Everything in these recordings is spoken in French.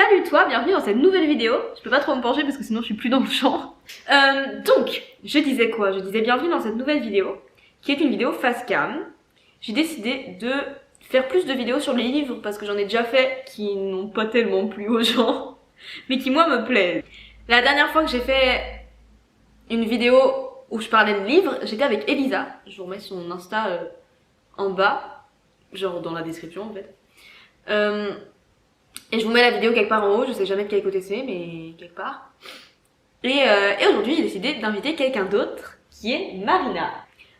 Salut toi, bienvenue dans cette nouvelle vidéo. Je peux pas trop me pencher parce que sinon je suis plus dans le champ. Donc, je disais quoi? Je disais bienvenue dans cette nouvelle vidéo, qui est une vidéo face cam. J'ai décidé de faire plus de vidéos sur les livres parce que j'en ai déjà fait qui n'ont pas tellement plu aux gens, mais qui moi me plaisent. La dernière fois que j'ai fait une vidéo où je parlais de livres, j'étais avec Elisa. Je vous remets son Insta en bas, genre dans la description en fait. Et je vous mets la vidéo quelque part en haut, je sais jamais de quel côté c'est, mais quelque part. Et aujourd'hui, j'ai décidé d'inviter quelqu'un d'autre, qui est Marina.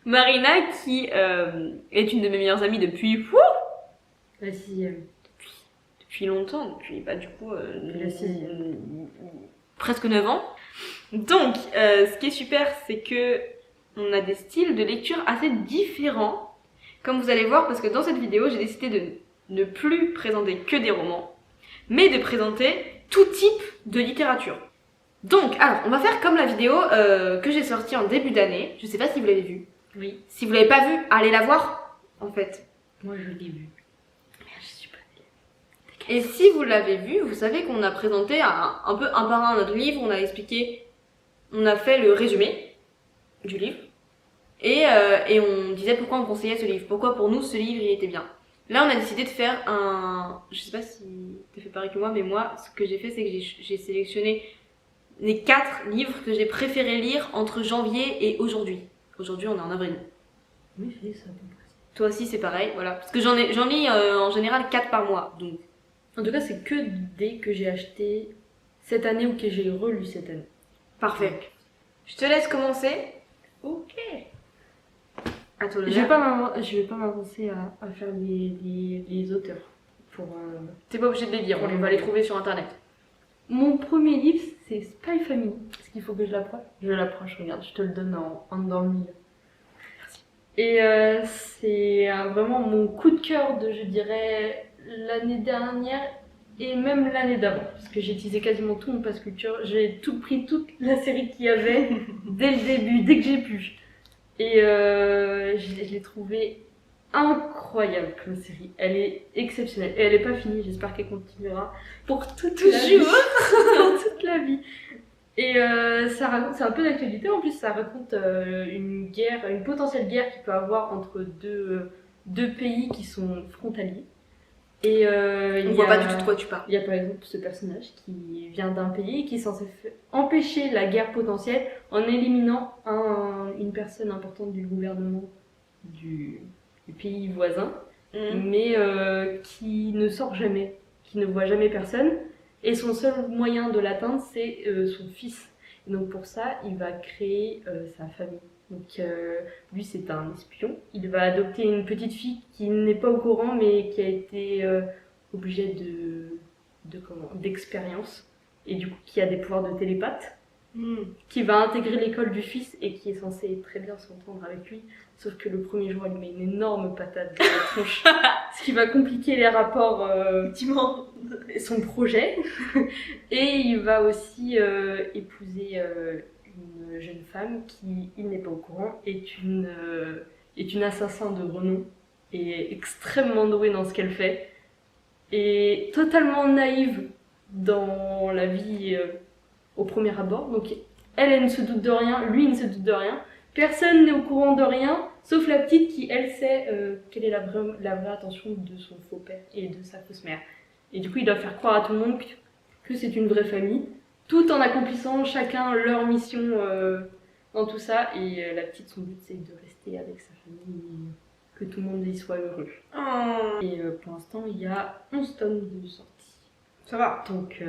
Marina qui est une de mes meilleures amies depuis... La 6e. Depuis longtemps, depuis bah du coup... La 6e. Presque 9 ans. Donc, ce qui est super, c'est que on a des styles de lecture assez différents, comme vous allez voir, parce que dans cette vidéo, j'ai décidé de ne plus présenter que des romans, mais de présenter tout type de littérature. Donc, alors, on va faire comme la vidéo que j'ai sortie en début d'année. Je sais pas si vous l'avez vue. Oui. Si vous l'avez pas vue, allez la voir, en fait. Moi, je l'ai vu. Merde, je suis pas... Et si vous l'avez vue, vous savez qu'on a présenté un peu un par un notre livre, on a expliqué, on a fait le résumé du livre, et on disait pourquoi on conseillait ce livre, pourquoi pour nous ce livre il était bien. Là, on a décidé de faire un... Je sais pas si t'as fait pareil que moi, mais moi, ce que j'ai fait, c'est que j'ai sélectionné les 4 livres que j'ai préféré lire entre janvier et aujourd'hui. Aujourd'hui, on est en avril. Oui, c'est ça, à peu près. Toi aussi, c'est pareil, voilà. Parce que j'en lis en général 4 par mois, donc... En tout cas, c'est que des que j'ai acheté cette année ou que j'ai relu cette année. Parfait. Je te laisse commencer. Ok. À toi, Je vais pas m'avancer à faire les auteurs. T'es pas obligé de les lire, on va les trouver sur internet. Mon premier livre, c'est Spy Family. Est-ce qu'il faut que je l'approche? Je l'approche, regarde, je te le donne dans le mille. Merci. Et c'est vraiment mon coup de cœur de, je dirais, l'année dernière et même l'année d'avant. Parce que j'ai utilisé quasiment tout mon pass culture. J'ai tout pris, toute la série qu'il y avait dès le début, dès que j'ai pu. Et je l'ai trouvée incroyable comme série. Elle est exceptionnelle. Et elle est pas finie, j'espère qu'elle continuera pour toute la vie. Pour toute la vie. Et ça raconte, c'est un peu d'actualité, en plus ça raconte une potentielle guerre qu'il peut avoir entre deux pays qui sont frontaliers. Et On voit pas du tout de quoi tu parles. Il y a par exemple ce personnage qui vient d'un pays qui est censé empêcher la guerre potentielle en éliminant une personne importante du gouvernement du pays voisin, mais qui ne sort jamais, qui ne voit jamais personne. Et son seul moyen de l'atteindre, c'est son fils. Et donc pour ça, il va créer sa famille. Donc lui, c'est un espion. Il va adopter une petite fille qui n'est pas au courant, mais qui a été objet d'expérience. Et du coup, qui a des pouvoirs de télépathe. Qui va intégrer l'école du fils et qui est censé très bien s'entendre avec lui. Sauf que le premier jour, elle lui met une énorme patate dans la tronche. Ce qui va compliquer les rapports, effectivement, son projet. Et il va aussi épouser une jeune femme qui, il n'est pas au courant, est une assassin de renom. Et est extrêmement douée dans ce qu'elle fait. Et totalement naïve dans la vie au premier abord. Donc elle ne se doute de rien, lui il ne se doute de rien. Personne n'est au courant de rien, sauf la petite qui, elle, sait quelle est la vraie intention de son faux père et de sa fausse mère. Et du coup, il doit faire croire à tout le monde que c'est une vraie famille, tout en accomplissant chacun leur mission dans tout ça. Et la petite, son but, c'est de rester avec sa famille et que tout le monde y soit heureux. Oh. Et pour l'instant, il y a 11 tomes de sortie. Ça va. Donc...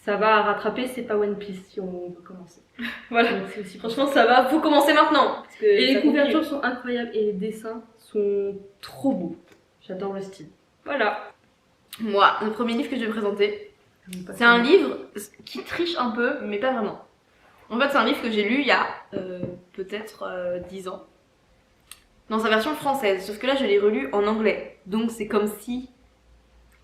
ça va à rattraper, c'est pas One Piece si on veut commencer. Voilà. Donc, c'est aussi Franchement, ça va. Faut commencer maintenant. Parce que et ça les couvertures continue. sont incroyables et les dessins sont trop beaux. J'adore le style. Voilà. Moi, le premier livre que je vais présenter, c'est un livre qui triche un peu, mais pas vraiment. En fait, c'est un livre que j'ai lu il y a peut-être 10 ans. Dans sa version française. Sauf que là, je l'ai relu en anglais. Donc, c'est comme si...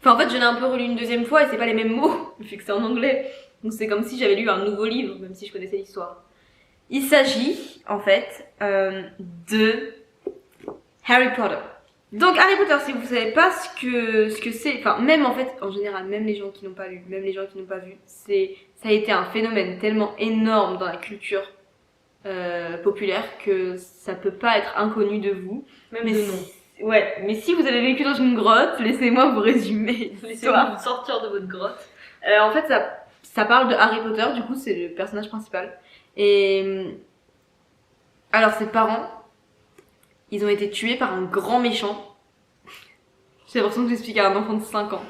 Enfin, en fait, je l'ai un peu relu une deuxième fois et c'est pas les mêmes mots, vu que c'est en anglais. Donc, c'est comme si j'avais lu un nouveau livre, même si je connaissais l'histoire. Il s'agit, en fait, de Harry Potter. Donc Harry Potter, si vous savez pas ce que c'est, enfin même en fait, en général, même les gens qui n'ont pas lu, même les gens qui n'ont pas vu, ça a été un phénomène tellement énorme dans la culture populaire que ça peut pas être inconnu de vous. Même Mais de nom. Ouais, mais si vous avez vécu dans une grotte, laissez-moi vous résumer. Laissez-moi vous sortir de votre grotte. En fait, ça parle de Harry Potter, du coup, c'est le personnage principal. Et alors, ses parents, ils ont été tués par un grand méchant. J'ai l'impression que j'explique à un enfant de 5 ans.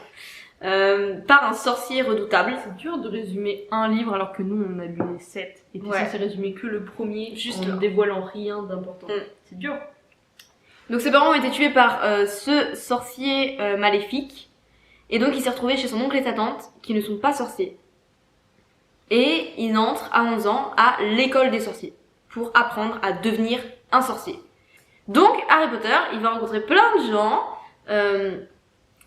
Par un sorcier redoutable. C'est dur de résumer un livre alors que nous on a lu les 7. Et t'es Ouais. censé résumer que le premier, Juste en là. ne dévoilant rien d'important. C'est dur. Donc ses parents ont été tués par ce sorcier maléfique. Et donc il s'est retrouvé chez son oncle et sa tante, qui ne sont pas sorciers. Et il entre à 11 ans à l'école des sorciers, pour apprendre à devenir un sorcier. Donc Harry Potter, il va rencontrer plein de gens.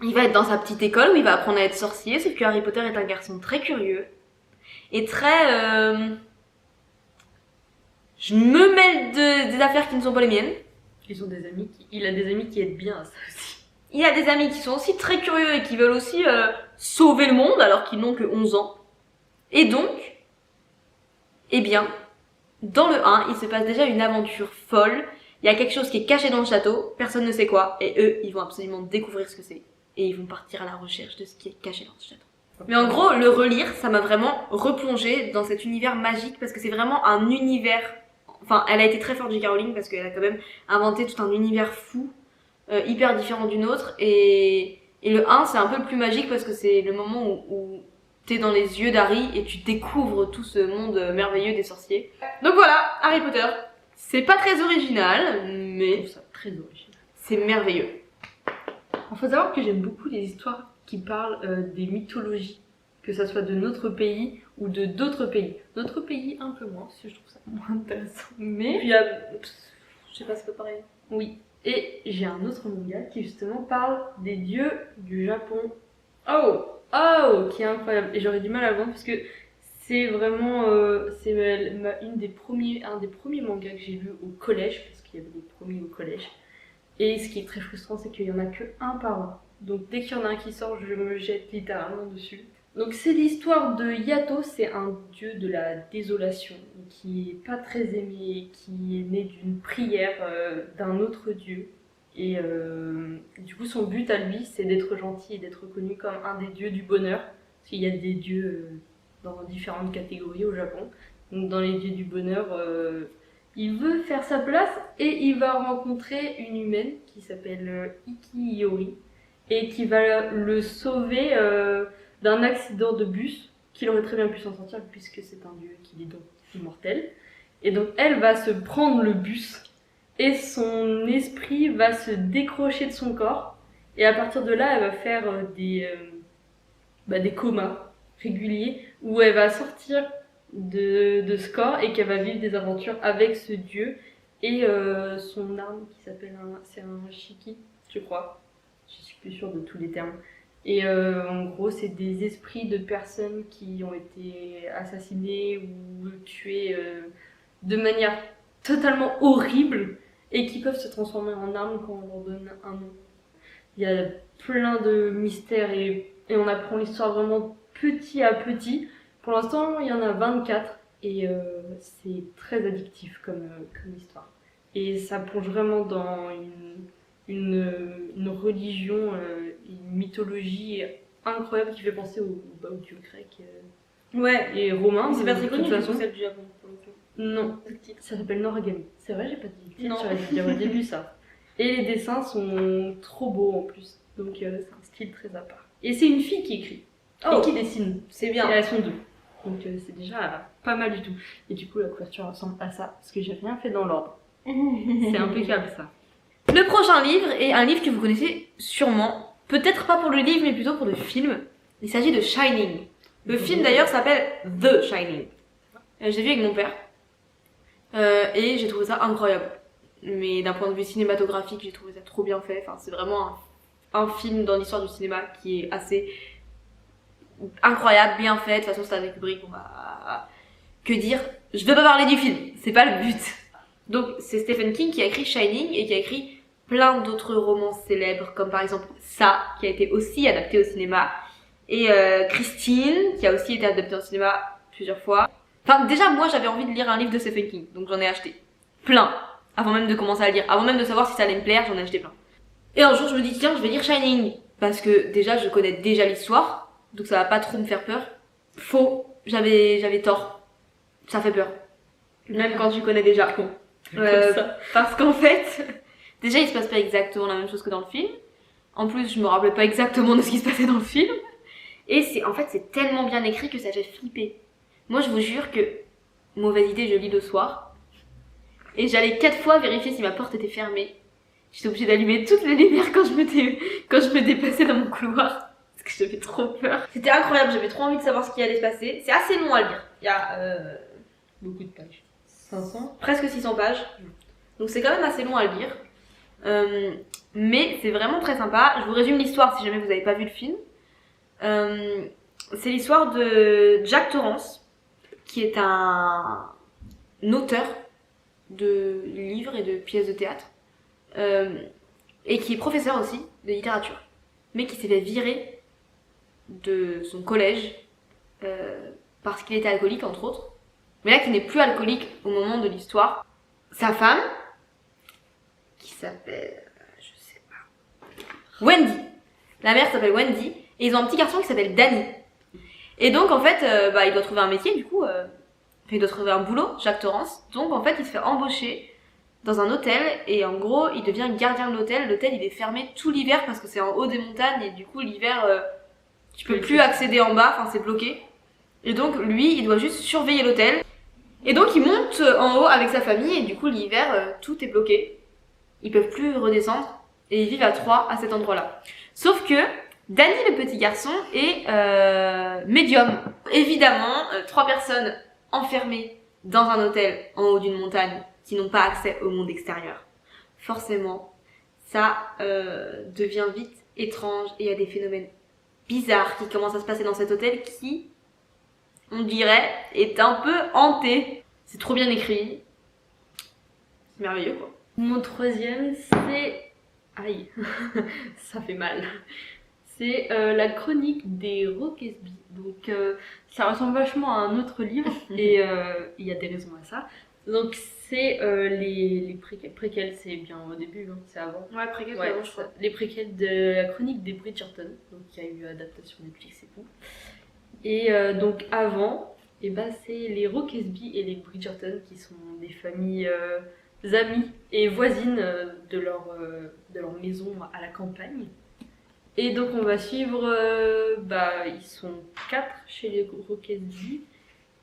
Il va être dans sa petite école où il va apprendre à être sorcier, sauf que Harry Potter est un garçon très curieux. Et très... Je me mêle des affaires qui ne sont pas les miennes. Il a des amis qui aident bien à ça aussi. Il a des amis qui sont aussi très curieux et qui veulent aussi sauver le monde alors qu'ils n'ont que 11 ans. Et donc, eh bien, dans le 1, il se passe déjà une aventure folle. Il y a quelque chose qui est caché dans le château, personne ne sait quoi, et eux, ils vont absolument découvrir ce que c'est. Et ils vont partir à la recherche de ce qui est caché dans ce château. Mais en gros, le relire, ça m'a vraiment replongé dans cet univers magique parce que c'est vraiment un univers... Enfin, elle a été très forte, J.K. Rowling, parce qu'elle a quand même inventé tout un univers fou, hyper différent du nôtre. Et le 1, c'est un peu le plus magique parce que c'est le moment où t'es dans les yeux d'Harry et tu découvres tout ce monde merveilleux des sorciers. Donc voilà, Harry Potter. C'est pas très original, Je mais trouve ça très original. c'est merveilleux. Il faut savoir que j'aime beaucoup les histoires qui parlent des mythologies, que ça soit de notre pays ou de d'autres pays. Notre pays un peu moins, parce que je trouve ça moins intéressant. Mais Puis, je sais pas, c'est pas pareil. oui. Et j'ai un autre manga qui justement parle des dieux du Japon. Oh, qui est incroyable. Et j'aurais du mal à le vendre parce que c'est vraiment un des premiers mangas que j'ai vu au collège, parce qu'il y avait des premiers au collège. Et ce qui est très frustrant, c'est qu'il y en a que un par an. Donc dès qu'il y en a un qui sort, je me jette littéralement dessus. Donc c'est l'histoire de Yato, c'est un dieu de la désolation, qui est pas très aimé, qui est né d'une prière d'un autre dieu. Et du coup son but à lui, c'est d'être gentil et d'être reconnu comme un des dieux du bonheur. Parce qu'il y a des dieux dans différentes catégories au Japon. Donc dans les dieux du bonheur, il veut faire sa place et il va rencontrer une humaine qui s'appelle Iki Iori et qui va le sauver d'un accident de bus qu'il aurait très bien pu s'en sortir puisque c'est un dieu qui est donc immortel. Et donc elle va se prendre le bus et son esprit va se décrocher de son corps et à partir de là elle va faire des comas réguliers où elle va sortir de ce corps et qu'elle va vivre des aventures avec ce dieu et son arme qui s'appelle c'est un shiki, je crois. Je suis plus sûre de tous les termes. Et en gros, c'est des esprits de personnes qui ont été assassinées ou tuées de manière totalement horrible et qui peuvent se transformer en armes quand on leur donne un nom. Il y a plein de mystères et on apprend l'histoire vraiment petit à petit. Pour l'instant, il y en a 24 et c'est très addictif comme histoire. Et ça plonge vraiment dans une religion, une mythologie incroyable qui fait penser aux dieux grecs Ouais. et romains. C'est pas très de connu toute façon. celle du Japon pour le coup. Non, ça s'appelle Noragami. C'est vrai, j'ai pas dit le Non. titre, j'aurais dû dire au début ça. Et les dessins sont trop beaux en plus, donc c'est un style très à part. Et c'est une fille qui écrit et qui dessine. C'est bien. Et elles sont deux. Donc c'est déjà pas mal du tout. Et du coup la couverture ressemble à ça, parce que j'ai rien fait dans l'ordre. C'est impeccable ça. Le prochain livre est un livre que vous connaissez sûrement. Peut-être pas pour le livre, mais plutôt pour le film. Il s'agit de Shining. Le film d'ailleurs s'appelle The Shining. J'ai vu avec mon père. Et j'ai trouvé ça incroyable. Mais d'un point de vue cinématographique, j'ai trouvé ça trop bien fait. Enfin, c'est vraiment un film dans l'histoire du cinéma qui est assez incroyable, bien fait. De toute façon, c'est avec Kubrick, on va... Que dire? Je veux pas parler du film, c'est pas le but. Donc, c'est Stephen King qui a écrit Shining et qui a écrit plein d'autres romans célèbres, comme par exemple ça, qui a été aussi adapté au cinéma, et Christine, qui a aussi été adaptée au cinéma plusieurs fois. Enfin, déjà, moi, j'avais envie de lire un livre de Stephen King, donc j'en ai acheté plein, avant même de commencer à le lire, avant même de savoir si ça allait me plaire, j'en ai acheté plein. Et un jour, je me dis, tiens, je vais lire Shining, parce que déjà, je connais déjà l'histoire, donc ça va pas trop me faire peur. Faux, j'avais tort, ça fait peur, même quand tu connais déjà. Parce qu'en fait, déjà, il se passe pas exactement la même chose que dans le film. En plus, je me rappelais pas exactement de ce qui se passait dans le film. Et c'est tellement bien écrit que ça fait flipper. Moi, je vous jure que, mauvaise idée, je lis le soir. Et j'allais 4 fois vérifier si ma porte était fermée. J'étais obligée d'allumer toutes les lumières quand je me déplaçais dans mon couloir. Parce que j'avais trop peur. C'était incroyable, j'avais trop envie de savoir ce qui allait se passer. C'est assez long à lire. Il y a beaucoup de pages. 500 presque 600 pages. Donc c'est quand même assez long à lire. Mais c'est vraiment très sympa. Je vous résume l'histoire si jamais vous n'avez pas vu le film. C'est l'histoire de Jack Torrance, qui est un auteur de livres et de pièces de théâtre, et qui est professeur aussi de littérature, mais qui s'est fait virer de son collège parce qu'il était alcoolique entre autres, mais là qui n'est plus alcoolique au moment de l'histoire. Sa femme, qui s'appelle, je sais pas, Wendy, la mère s'appelle Wendy, et ils ont un petit garçon qui s'appelle Danny. Et donc en fait, il doit trouver un métier du coup, il doit trouver un boulot, Jack Torrance. Donc en fait, il se fait embaucher dans un hôtel et en gros, il devient gardien de l'hôtel. L'hôtel, il est fermé tout l'hiver parce que c'est en haut des montagnes et du coup l'hiver, tu peux plus accéder en bas, enfin c'est bloqué. Et donc lui, il doit juste surveiller l'hôtel. Et donc il monte en haut avec sa famille et du coup l'hiver, tout est bloqué. Ils peuvent plus redescendre et ils vivent à 3 à cet endroit-là. Sauf que Danny, le petit garçon, est médium. Évidemment, 3 personnes enfermées dans un hôtel en haut d'une montagne qui n'ont pas accès au monde extérieur. Forcément, ça devient vite étrange et il y a des phénomènes bizarres qui commencent à se passer dans cet hôtel qui, on dirait, est un peu hanté. C'est trop bien écrit. C'est merveilleux quoi. Mon troisième, c'est... Aïe, ça fait mal. C'est la chronique des Roquesby. Donc ça ressemble vachement à un autre livre et il y a des raisons à ça. Donc c'est les préquels, c'est bien au début, hein, c'est avant. Ouais, préquels, c'est avant, je crois. Les préquels de la chronique des Bridgerton, donc il y a eu adaptation Netflix et tout. Et donc avant, c'est les Roquesby et les Bridgerton qui sont des familles amies et voisines de leur maison à la campagne. Et donc on va suivre, ils sont 4 chez les Roquesby.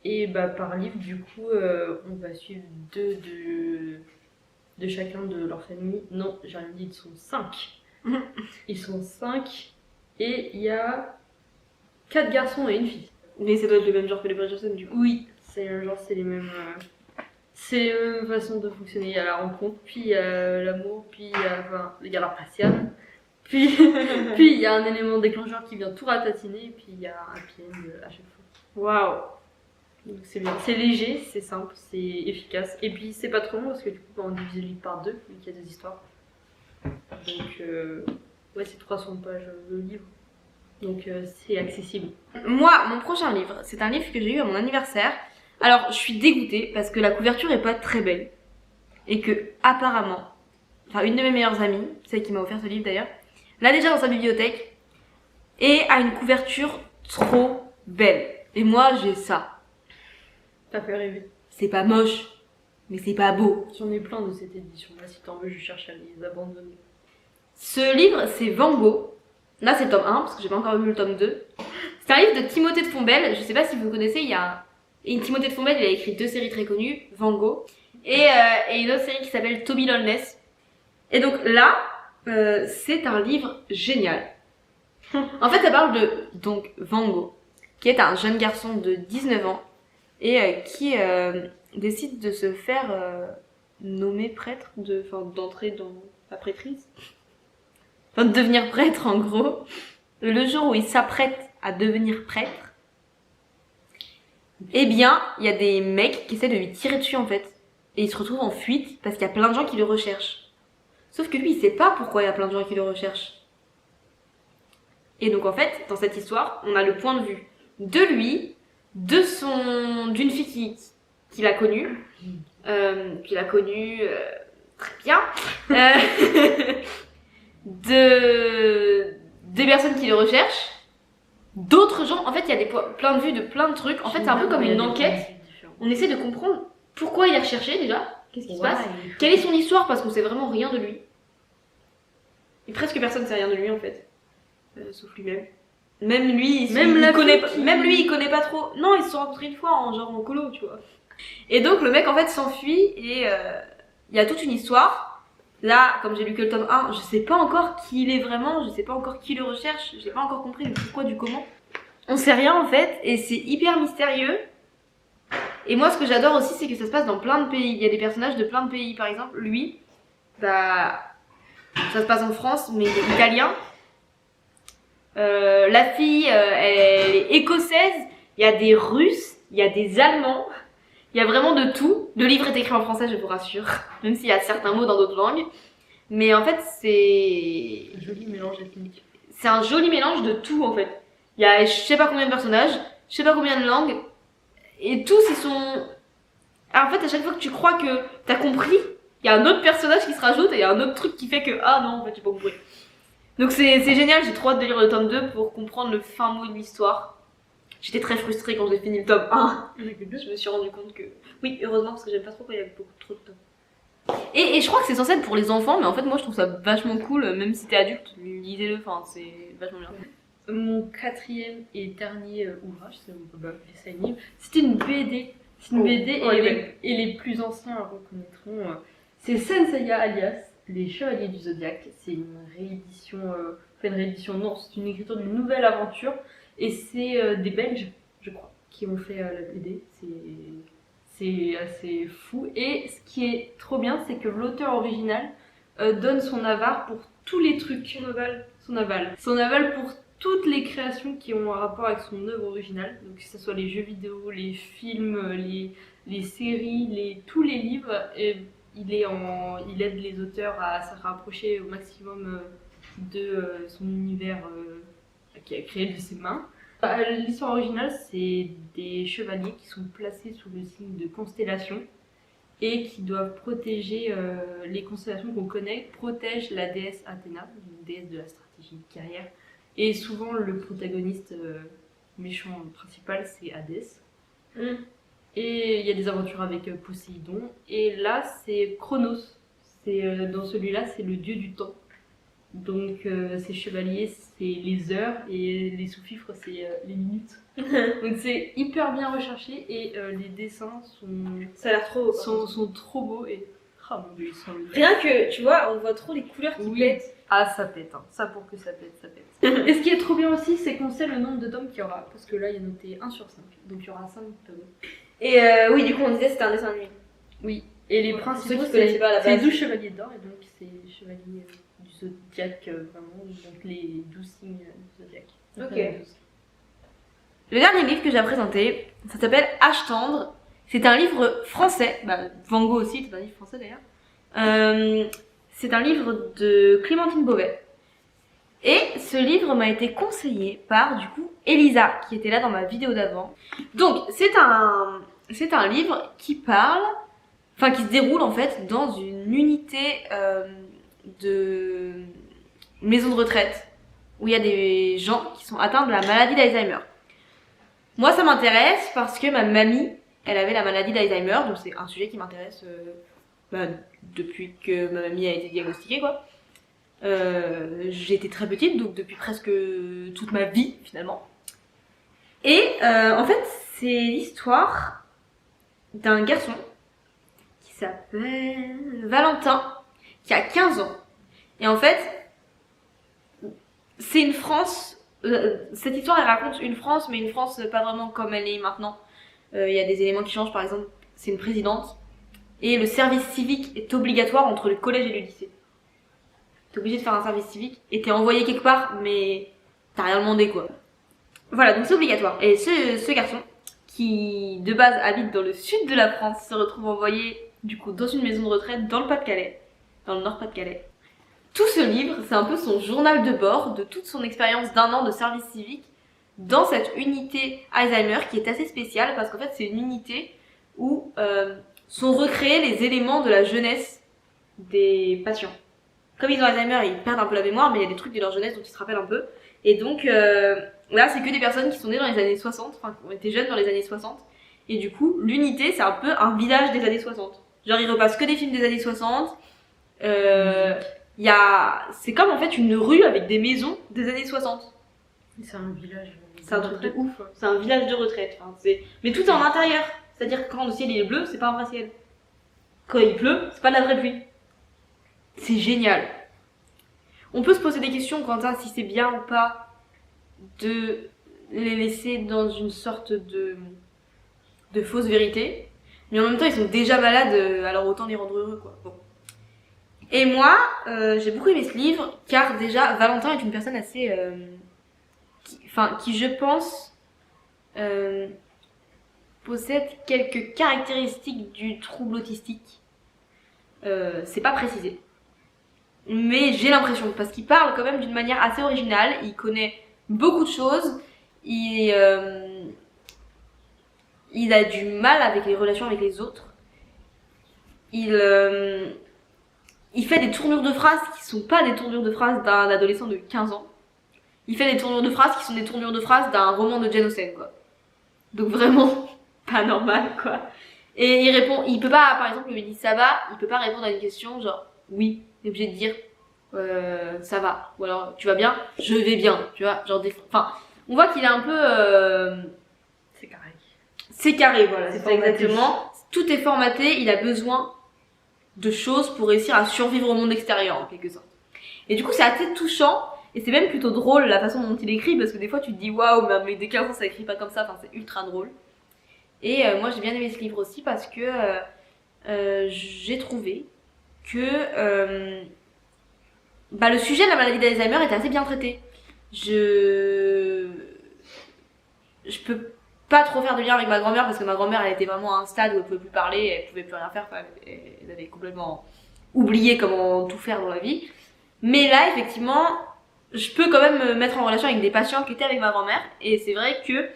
Et par livre, du coup, on va suivre 2 de chacun de leur famille. Non, j'ai rien dit, ils sont 5. Ils sont 5 et il y a 4 garçons et une fille. Mais ça doit être le même genre que les Bridgerton du coup. Oui, c'est le même genre, c'est les mêmes... C'est les mêmes façons de fonctionner. Il y a la rencontre, puis il y a l'amour, puis il y a la passion. Puis il y a un élément déclencheur qui vient tout ratatiner, et puis il y a un happy end à chaque fois. Waouh! Donc c'est bien. C'est léger, c'est simple, c'est efficace. Et puis c'est pas trop long parce que du coup on divise le livre par 2, vu qu'il y a des histoires. Donc c'est 300 pages le livre. Donc c'est accessible. Moi, mon prochain livre, c'est un livre que j'ai eu à mon anniversaire. Alors je suis dégoûtée parce que la couverture est pas très belle. Et que apparemment, une de mes meilleures amies, celle qui m'a offert ce livre d'ailleurs, l'a déjà dans sa bibliothèque et a une couverture trop belle. Et moi j'ai ça. Ça fait rêver. C'est pas moche, mais c'est pas beau. J'en ai plein de cette édition-là, si t'en veux, je cherche à les abandonner. Ce livre, c'est Van Gogh. Là, c'est le tome 1, parce que j'ai pas encore lu le tome 2. C'est un livre de Timothée de Fombelle. Je sais pas si vous connaissez, Timothée de Fombelle, il a écrit 2 séries très connues, Van Gogh, et une autre série qui s'appelle Toby Loneless. Et donc là, c'est un livre génial. En fait, ça parle de Van Gogh, qui est un jeune garçon de 19 ans, et qui décide de se faire nommer prêtre, d'entrer dans la prêtrise, de devenir prêtre en gros. Le jour où il s'apprête à devenir prêtre, eh bien il y a des mecs qui essaient de lui tirer dessus en fait, et il se retrouve en fuite parce qu'il y a plein de gens qui le recherchent. Sauf que lui, il sait pas pourquoi il y a plein de gens qui le recherchent. Et donc en fait, dans cette histoire, on a le point de vue de lui, d'une fille qu'il a connue, très bien, des personnes qui le recherchent, d'autres gens. En fait, il y a plein de vues de plein de trucs. En fait, c'est un peu comme une enquête. On essaie de comprendre pourquoi il est recherché déjà, qu'est-ce qui se passe, quelle est son histoire, parce qu'on sait vraiment rien de lui. Et presque personne ne sait rien de lui en fait, sauf lui-même. Même lui, il connaît pas trop. Non, ils se sont rencontrés une fois en colo, tu vois. Et donc le mec en fait s'enfuit et il y a toute une histoire. Là, comme j'ai lu que le tome 1, je sais pas encore qui il est vraiment, je sais pas encore qui le recherche, j'ai pas encore compris le pourquoi du comment. On sait rien en fait, et c'est hyper mystérieux. Et moi, ce que j'adore aussi, c'est que ça se passe dans plein de pays. Il y a des personnages de plein de pays. Par exemple, lui, bah, ça se passe en France, mais il est italien. La fille, elle est écossaise. Il y a des Russes, il y a des Allemands. Il y a vraiment de tout. Le livre est écrit en français, je vous rassure. Même s'il y a certains mots dans d'autres langues. Mais en fait, c'est... un joli mélange ethnique. C'est un joli mélange de tout, en fait. Il y a je sais pas combien de personnages, je sais pas combien de langues. Et tous, ils sont... Alors, en fait, à chaque fois que tu crois que t'as compris, il y a un autre personnage qui se rajoute et il y a un autre truc qui fait que... Ah non, en fait, j'ai pas compris. Donc c'est génial, j'ai trop hâte de lire le tome 2 pour comprendre le fin mot de l'histoire. J'étais très frustrée quand j'ai fini le tome 1. Je me suis rendu compte que... Oui, heureusement, parce que j'aime pas trop quand il y a beaucoup trop de tomes. Et je crois que c'est censé être pour les enfants, mais en fait, moi, je trouve ça vachement cool. Même si t'es adulte, lisez-le, enfin, c'est vachement bien. Mon 4e et dernier ouvrage, on peut pas appeler ça une livre, c'était une BD. C'est une BD et les plus anciens la reconnaîtront. C'est Senseiya alias Les Chevaliers du Zodiaque. C'est une réédition, non, c'est une écriture d'une nouvelle aventure. Et c'est des Belges, je crois, qui ont fait la BD. C'est assez fou. Et ce qui est trop bien, c'est que l'auteur original donne son aval pour tous les trucs. Son aval pour toutes les créations qui ont un rapport avec son œuvre originale, donc que ce soit les jeux vidéo, les films, les séries, tous les livres, et il aide les auteurs à se rapprocher au maximum de son univers qu'il a créé de ses mains. L'histoire originale, c'est des chevaliers qui sont placés sous le signe de constellations et qui doivent protéger les constellations qu'on connaît, protègent la déesse Athéna, une déesse de la stratégie de carrière. Et souvent, le protagoniste méchant principal, c'est Hadès. Et il y a des aventures avec Poséidon. Et là, c'est Chronos. Dans celui-là, c'est le dieu du temps. Donc, ces chevaliers, c'est les heures. Et les sous-fifres, c'est les minutes. Donc, c'est hyper bien recherché. Et les dessins ça a l'air trop beau. Sont trop beaux. Et... Oh mon Dieu, ils sont... Rien que, tu vois, on voit trop les couleurs qui pètent. Ah, ça pète, hein. Ça pour que ça pète, ça pète. Et ce qui est trop bien aussi, c'est qu'on sait le nombre de tomes qu'il y aura. Parce que là, il y a noté 1 sur 5. Donc il y aura 5 tomes. Et oui, du coup, on disait que c'était un dessin animé. Oui. Et les principaux, c'est 12 chevaliers d'or. Et donc, c'est chevaliers du zodiaque, vraiment. Donc, les 12 signes du zodiaque. Ok. Le dernier livre que j'ai à présenter, ça s'appelle Âge tendre. C'est un livre français. Bah, Van Gogh aussi, c'est un livre français d'ailleurs. C'est un livre de Clémentine Beauvais. Et ce livre m'a été conseillé par, du coup, Elisa, qui était là dans ma vidéo d'avant. Donc, c'est un livre qui qui se déroule en fait dans une unité de maison de retraite où il y a des gens qui sont atteints de la maladie d'Alzheimer. Moi, ça m'intéresse parce que ma mamie, elle avait la maladie d'Alzheimer, donc c'est un sujet qui m'intéresse depuis que ma mamie a été diagnostiquée, quoi. J'étais très petite, donc depuis presque toute ma vie, finalement. Et en fait, c'est l'histoire d'un garçon qui s'appelle Valentin, qui a 15 ans. Et en fait, c'est une France... cette histoire, elle raconte une France, mais une France pas vraiment comme elle est maintenant. Il y a des éléments qui changent, par exemple, c'est une présidente. Et le service civique est obligatoire entre le collège et le lycée. T'es obligé de faire un service civique et t'es envoyé quelque part, mais t'as rien demandé, quoi. Voilà, donc c'est obligatoire. Et ce garçon, qui de base habite dans le sud de la France, se retrouve envoyé, du coup, dans une maison de retraite dans le Pas-de-Calais, dans le Nord Pas-de-Calais. tout ce livre, c'est un peu son journal de bord de toute son expérience d'1 an de service civique dans cette unité Alzheimer qui est assez spéciale parce qu'en fait c'est une unité où sont recréés les éléments de la jeunesse des patients. Comme ils ont Alzheimer, ils perdent un peu la mémoire, mais il y a des trucs de leur jeunesse dont ils se rappellent un peu. Et donc là, c'est que des personnes qui sont nées dans les années 60, enfin qui ont été jeunes dans les années 60. Et du coup, l'unité, c'est un peu un village des années 60. Genre, ils repassent que des films des années 60. C'est comme en fait une rue avec des maisons des années 60. C'est un village. C'est un truc de ouf. C'est un village de retraite. Enfin, mais tout est en intérieur. C'est-à-dire que quand le ciel il est bleu, c'est pas un vrai ciel. Quand il pleut, c'est pas de la vraie pluie. C'est génial. On peut se poser des questions quant à si c'est bien ou pas de les laisser dans une sorte de fausse vérité. Mais en même temps, ils sont déjà malades, alors autant les rendre heureux, quoi. Bon. Et moi, j'ai beaucoup aimé ce livre, car déjà, Valentin est une personne assez... qui je pense, possède quelques caractéristiques du trouble autistique. C'est pas précisé. Mais j'ai l'impression, parce qu'il parle quand même d'une manière assez originale, il connaît beaucoup de choses, il a du mal avec les relations avec les autres, il fait des tournures de phrases qui sont pas des tournures de phrases d'un adolescent de 15 ans, il fait des tournures de phrases qui sont des tournures de phrases d'un roman de Jane Austen, quoi. Donc vraiment, pas normal, quoi. Et il peut pas, par exemple, il me dit ça va, il peut pas répondre à une question genre oui, il est obligé de dire ça va, ou alors tu vas bien, je vais bien, tu vois, genre enfin, on voit qu'il est un peu c'est carré. C'est carré, voilà, c'est ça exactement. Tout est formaté, il a besoin de choses pour réussir à survivre au monde extérieur en quelque sorte. Et du coup, c'est assez touchant. Et c'est même plutôt drôle la façon dont il écrit, parce que des fois tu te dis waouh, mais dès 15 ans ça écrit pas comme ça, enfin c'est ultra drôle. Et moi j'ai bien aimé ce livre aussi parce que j'ai trouvé que le sujet de la maladie d'Alzheimer était assez bien traité. Je peux pas trop faire de lien avec ma grand-mère parce que ma grand-mère elle était vraiment à un stade où elle pouvait plus parler, elle pouvait plus rien faire, elle avait complètement oublié comment tout faire dans la vie. Mais là effectivement, je peux quand même me mettre en relation avec des patients qui étaient avec ma grand-mère, et c'est vrai que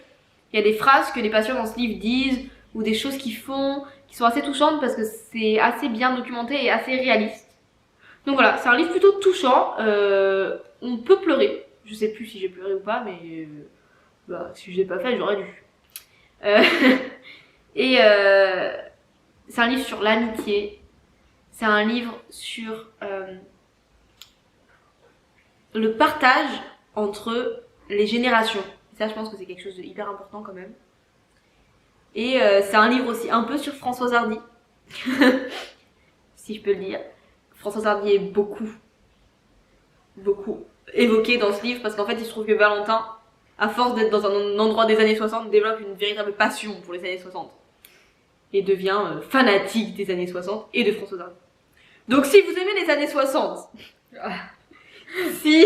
il y a des phrases que les patients dans ce livre disent ou des choses qu'ils font qui sont assez touchantes parce que c'est assez bien documenté et assez réaliste. Donc voilà, c'est un livre plutôt touchant. On peut pleurer. Je sais plus si j'ai pleuré ou pas, mais si je l'ai pas fait, j'aurais dû. C'est un livre sur l'amitié. C'est un livre sur le partage entre les générations. Ça, je pense que c'est quelque chose de hyper important quand même. Et c'est un livre aussi un peu sur Françoise Hardy, si je peux le dire. Françoise Hardy est beaucoup évoqué dans ce livre parce qu'en fait, il se trouve que Valentin, à force d'être dans un endroit des années 60, développe une véritable passion pour les années 60. Et devient fanatique des années 60 et de Françoise Hardy. Donc si vous aimez les années 60, si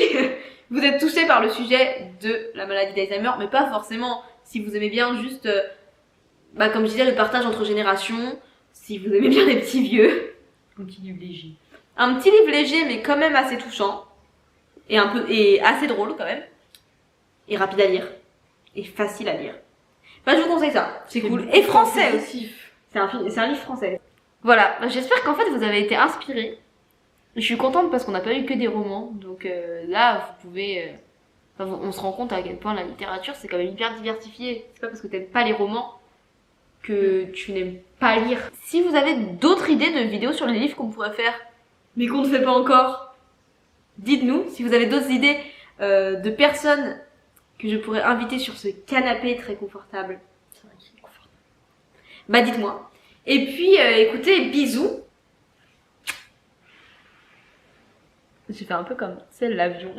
vous êtes touché par le sujet de la maladie d'Alzheimer, mais pas forcément, si vous aimez bien juste, comme je disais, le partage entre générations, si vous aimez bien les petits vieux. Un petit livre léger. Un petit livre léger, mais quand même assez touchant. Et assez drôle quand même. Et rapide à lire. Et facile à lire. Je vous conseille ça. C'est cool. Et français aussi. C'est un livre français. Voilà. J'espère qu'en fait vous avez été inspirés. Je suis contente parce qu'on n'a pas eu que des romans. Donc là, vous pouvez... on se rend compte à quel point la littérature, c'est quand même hyper diversifié. C'est pas parce que t'aimes pas les romans que tu n'aimes pas lire. Si vous avez d'autres idées de vidéos sur les livres qu'on pourrait faire, mais qu'on ne fait pas encore, dites-nous. Si vous avez d'autres idées de personnes que je pourrais inviter sur ce canapé très confortable, c'est vrai qu'il est confortable, dites-moi. Et puis, écoutez, bisous. J'ai fait un peu comme c'est l'avion.